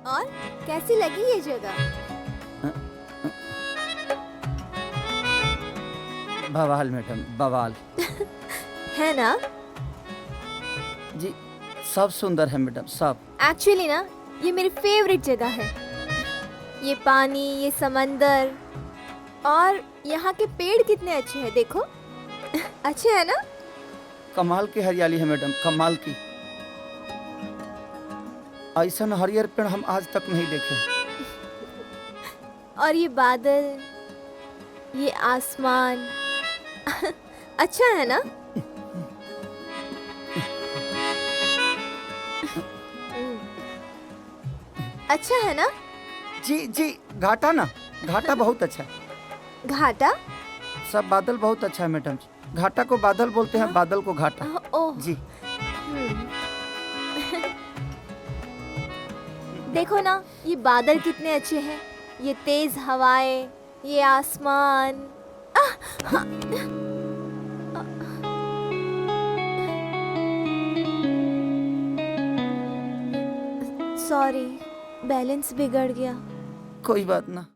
और कैसी लगी ये जगह? बवाल मैडम, बवाल। है ना? जी, सब सुंदर है मैडम, सब। एक्चुअली ना, ये मेरी फेवरेट जगह है। ये पानी, ये समंदर और यहाँ के पेड़ कितने अच्छे हैं, देखो। अच्छे है ना? कमाल की हरियाली है मैडम, कमाल की। ऐसा हरियर पेड़ हम आज तक नहीं देखे। और ये बादल, ये आसमान। अच्छा है ना? हम्म, अच्छा है ना? जी जी, घाटा ना, घाटा बहुत अच्छा है। घाटा? सब बादल बहुत अच्छा है मैडम जी। घाटा को बादल बोलते हैं, बादल को घाटा। ओह। जी। हम्म, देखो ना, ये बादल कितने अच्छे हैं, ये तेज हवाएं, ये आसमान। सॉरी, बैलेंस बिगड़ गया। कोई बात ना।